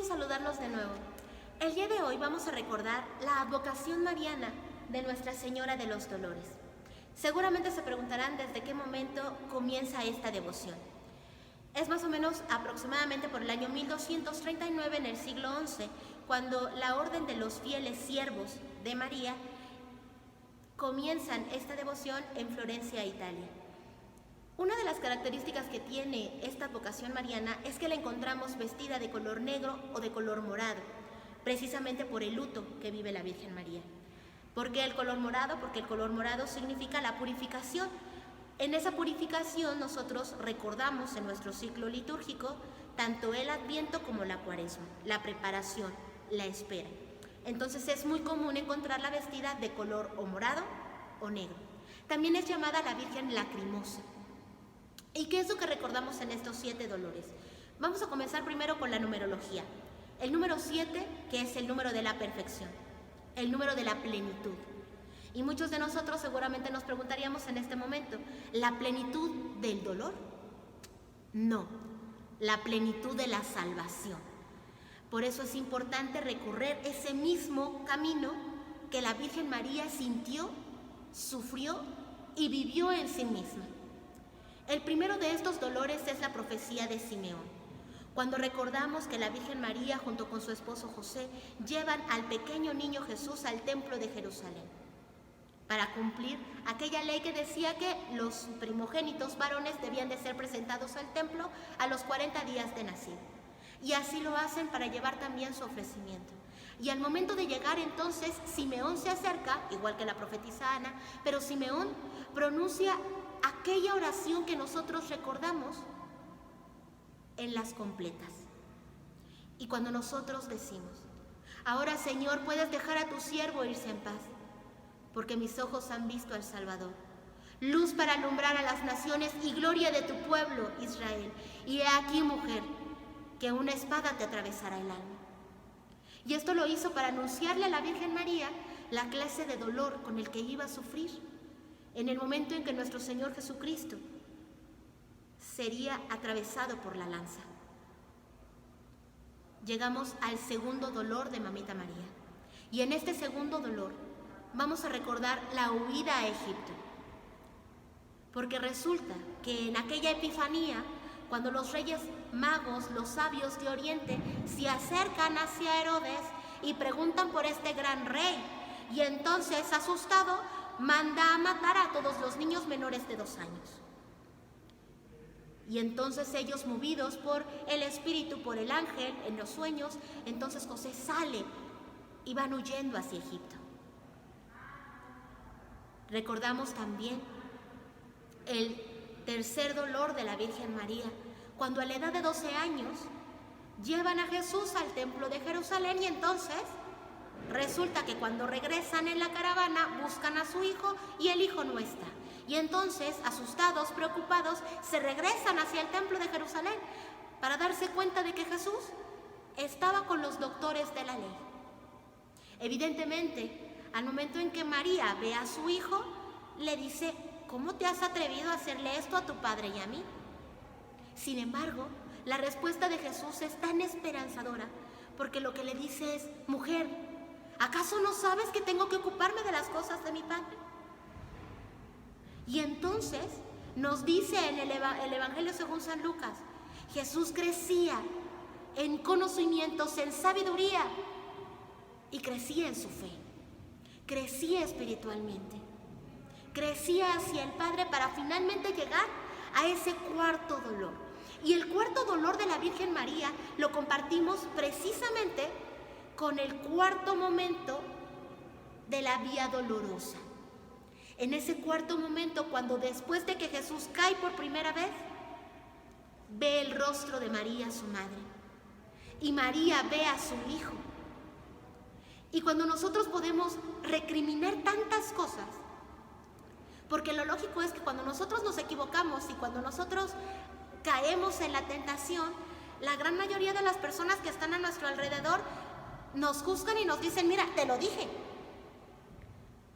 saludarlos de nuevo. El día de hoy vamos a recordar la advocación mariana de Nuestra Señora de los Dolores. Seguramente se preguntarán desde qué momento comienza esta devoción. Es más o menos aproximadamente por el año 1239 en el siglo XI, cuando la Orden de los Fieles Siervos de María comienzan esta devoción en Florencia, Italia. Una de las características que tiene esta advocación mariana es que la encontramos vestida de color negro o de color morado, precisamente por el luto que vive la Virgen María. ¿Por qué el color morado? Porque el color morado significa la purificación. En esa purificación nosotros recordamos en nuestro ciclo litúrgico tanto el Adviento como la Cuaresma, la preparación, la espera. Entonces es muy común encontrarla vestida de color o morado o negro. También es llamada la Virgen Lacrimosa. ¿Y qué es lo que recordamos en estos 7 dolores? Vamos a comenzar primero con la numerología. El número 7, que es el número de la perfección, el número de la plenitud. Y muchos de nosotros seguramente nos preguntaríamos en este momento, ¿la plenitud del dolor? No, la plenitud de la salvación. Por eso es importante recorrer ese mismo camino que la Virgen María sintió, sufrió y vivió en sí misma. El primero de estos dolores es la profecía de Simeón, cuando recordamos que la Virgen María junto con su esposo José llevan al pequeño niño Jesús al templo de Jerusalén para cumplir aquella ley que decía que los primogénitos varones debían de ser presentados al templo a los 40 días de nacido. Y así lo hacen para llevar también su ofrecimiento. Y al momento de llegar entonces, Simeón se acerca, igual que la profetisa Ana, pero Simeón pronuncia aquella oración que nosotros recordamos en las completas. Y cuando nosotros decimos, ahora Señor, puedes dejar a tu siervo irse en paz, porque mis ojos han visto al Salvador, luz para alumbrar a las naciones y gloria de tu pueblo Israel. Y he aquí, mujer, que una espada te atravesará el alma. Y esto lo hizo para anunciarle a la Virgen María la clase de dolor con el que iba a sufrir en el momento en que nuestro Señor Jesucristo sería atravesado por la lanza. Llegamos al segundo dolor de Mamita María. Y en este segundo dolor vamos a recordar la huida a Egipto. Porque resulta que en aquella Epifanía, cuando los reyes magos, los sabios de Oriente, se acercan hacia Herodes y preguntan por este gran rey, y entonces, asustado, manda a matar a todos los niños menores de 2 años. Y entonces ellos, movidos por el Espíritu, por el ángel, en los sueños, entonces José sale y van huyendo hacia Egipto. Recordamos también el tercer dolor de la Virgen María, cuando a la edad de 12 años llevan a Jesús al templo de Jerusalén y entonces resulta que cuando regresan en la caravana buscan a su hijo y el hijo no está. Y entonces, asustados, preocupados, se regresan hacia el templo de Jerusalén para darse cuenta de que Jesús estaba con los doctores de la ley. Evidentemente, al momento en que María ve a su hijo, le dice, ¿cómo te has atrevido a hacerle esto a tu padre y a mí? Sin embargo, la respuesta de Jesús es tan esperanzadora, porque lo que le dice es, mujer, ¿acaso no sabes que tengo que ocuparme de las cosas de mi Padre? Y entonces nos dice en el Evangelio según San Lucas, Jesús crecía en conocimientos, en sabiduría, y crecía en su fe, crecía espiritualmente, crecía hacia el Padre para finalmente llegar a ese cuarto dolor. Y el cuarto dolor de la Virgen María lo compartimos precisamente con el cuarto momento de la Vía Dolorosa. En ese cuarto momento, cuando después de que Jesús cae por primera vez, ve el rostro de María, su madre, y María ve a su hijo. Y cuando nosotros podemos recriminar tantas cosas, porque lo lógico es que cuando nosotros nos equivocamos y cuando nosotros caemos en la tentación, la gran mayoría de las personas que están a nuestro alrededor nos juzgan y nos dicen, mira, te lo dije.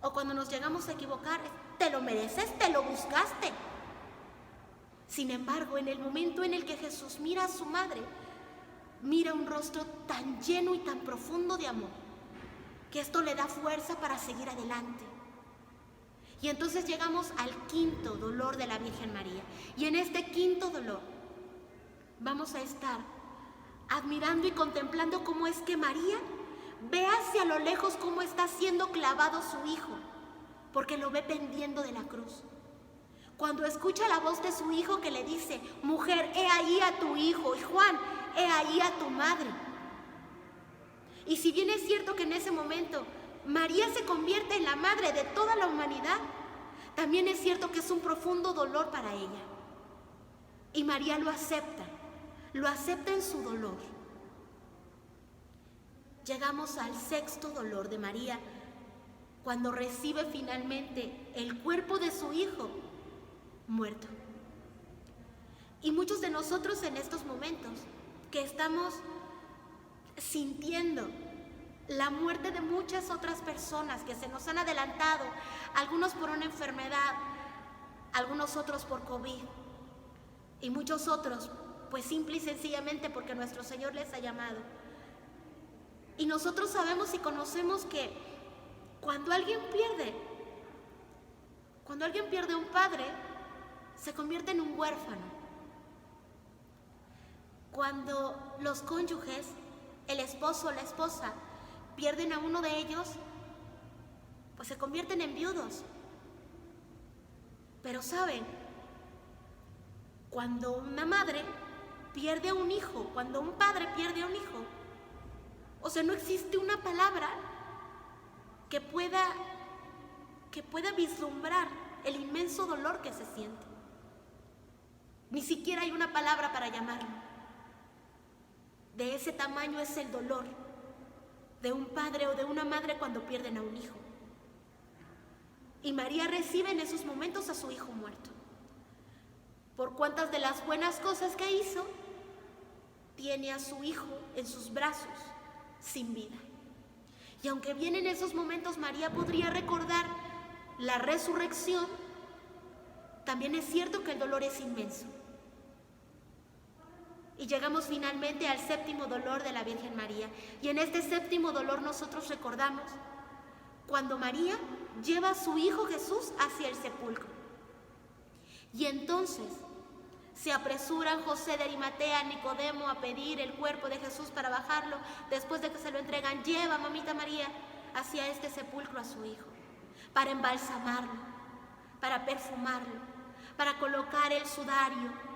O cuando nos llegamos a equivocar, te lo mereces, te lo buscaste. Sin embargo, en el momento en el que Jesús mira a su madre, mira un rostro tan lleno y tan profundo de amor, que esto le da fuerza para seguir adelante. Y entonces llegamos al quinto dolor de la Virgen María. Y en este quinto dolor vamos a estar admirando y contemplando cómo es que María ve hacia lo lejos cómo está siendo clavado su hijo, porque lo ve pendiendo de la cruz. Cuando escucha la voz de su hijo que le dice: mujer, he ahí a tu hijo, y Juan, he ahí a tu madre. Y si bien es cierto que en ese momento María se convierte en la madre de toda la humanidad, también es cierto que es un profundo dolor para ella. Y María lo acepta en su dolor. Llegamos al sexto dolor de María, cuando recibe finalmente el cuerpo de su hijo muerto. Y muchos de nosotros en estos momentos que estamos sintiendo la muerte de muchas otras personas que se nos han adelantado, algunos por una enfermedad, algunos otros por COVID, y muchos otros pues simple y sencillamente porque nuestro Señor les ha llamado. Y nosotros sabemos y conocemos que cuando alguien pierde un padre, se convierte en un huérfano. Cuando los cónyuges, el esposo o la esposa, pierden a uno de ellos, pues se convierten en viudos. Pero saben, cuando una madre pierde a un hijo, cuando un padre pierde a un hijo, o sea, no existe una palabra que pueda vislumbrar el inmenso dolor que se siente. Ni siquiera hay una palabra para llamarlo. De ese tamaño es el dolor de un padre o de una madre cuando pierden a un hijo. Y María recibe en esos momentos a su hijo muerto. Por cuantas de las buenas cosas que hizo, tiene a su hijo en sus brazos, sin vida. Y aunque bien en esos momentos María podría recordar la resurrección, también es cierto que el dolor es inmenso. Y llegamos finalmente al séptimo dolor de la Virgen María. Y en este séptimo dolor nosotros recordamos cuando María lleva a su hijo Jesús hacia el sepulcro. Y entonces se apresuran José de Arimatea, Nicodemo a pedir el cuerpo de Jesús para bajarlo. Después de que se lo entregan, lleva mamita María hacia este sepulcro a su hijo, para embalsamarlo, para perfumarlo, para colocar el sudario.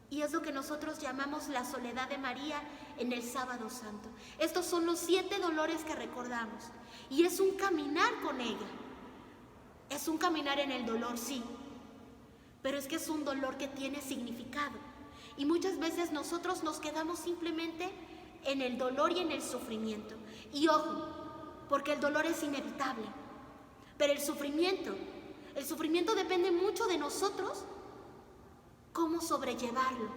Y es lo que nosotros llamamos la soledad de María en el Sábado Santo. Estos son los 7 dolores que recordamos. Y es un caminar con ella. Es un caminar en el dolor, sí. Pero es que es un dolor que tiene significado. Y muchas veces nosotros nos quedamos simplemente en el dolor y en el sufrimiento. Y ojo, porque el dolor es inevitable. Pero el sufrimiento depende mucho de nosotros, cómo sobrellevarlo.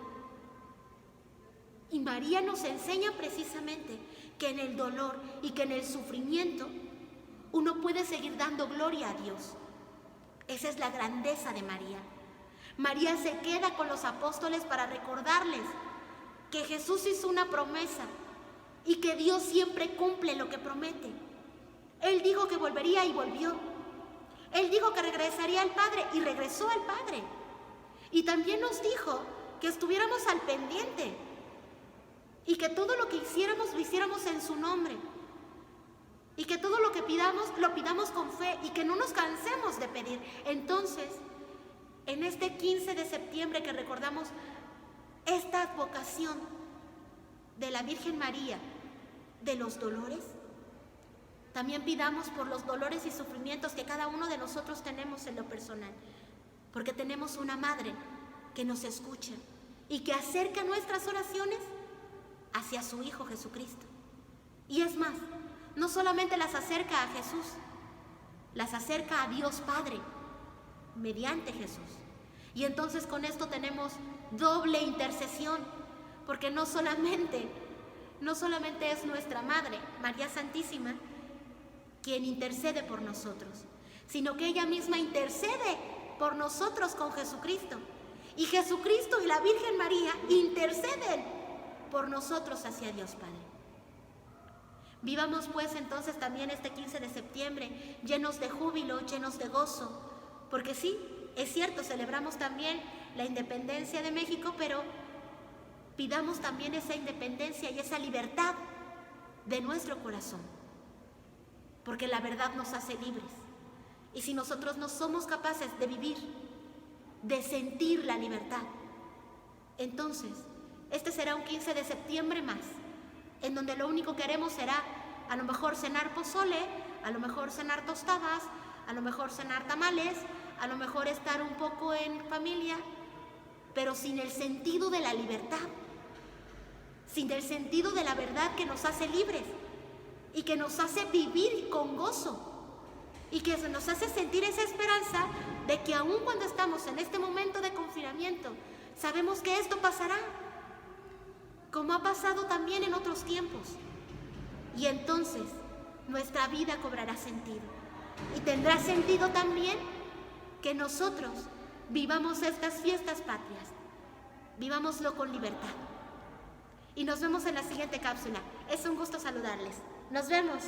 Y María nos enseña precisamente que en el dolor y que en el sufrimiento uno puede seguir dando gloria a Dios. Esa es la grandeza de María. María se queda con los apóstoles para recordarles que Jesús hizo una promesa y que Dios siempre cumple lo que promete. Él dijo que volvería y volvió. Él dijo que regresaría al Padre y regresó al Padre. Y también nos dijo que estuviéramos al pendiente y que todo lo que hiciéramos lo hiciéramos en su nombre y que todo lo que pidamos lo pidamos con fe y que no nos cansemos de pedir. Entonces, en este 15 de septiembre que recordamos esta advocación de la Virgen María de los dolores, también pidamos por los dolores y sufrimientos que cada uno de nosotros tenemos en lo personal. Porque tenemos una madre que nos escucha y que acerca nuestras oraciones hacia su Hijo Jesucristo. Y es más, no solamente las acerca a Jesús, las acerca a Dios Padre, mediante Jesús. Y entonces con esto tenemos doble intercesión, porque no solamente es nuestra Madre, María Santísima, quien intercede por nosotros, sino que ella misma intercede por nosotros con Jesucristo. Y Jesucristo y la Virgen María interceden por nosotros hacia Dios Padre. Vivamos pues entonces también este 15 de septiembre llenos de júbilo, llenos de gozo, porque sí, es cierto, celebramos también la independencia de México, pero pidamos también esa independencia y esa libertad de nuestro corazón, porque la verdad nos hace libres. Y si nosotros no somos capaces de vivir, de sentir la libertad, entonces este será un 15 de septiembre más, en donde lo único que haremos será a lo mejor cenar pozole, a lo mejor cenar tostadas, a lo mejor cenar tamales, a lo mejor estar un poco en familia, pero sin el sentido de la libertad, sin el sentido de la verdad que nos hace libres y que nos hace vivir con gozo y que nos hace sentir esa esperanza de que aun cuando estamos en este momento de confinamiento, sabemos que esto pasará, como ha pasado también en otros tiempos. Y entonces nuestra vida cobrará sentido. Y tendrá sentido también que nosotros vivamos estas fiestas patrias. Vivámoslo con libertad. Y nos vemos en la siguiente cápsula. Es un gusto saludarles. Nos vemos.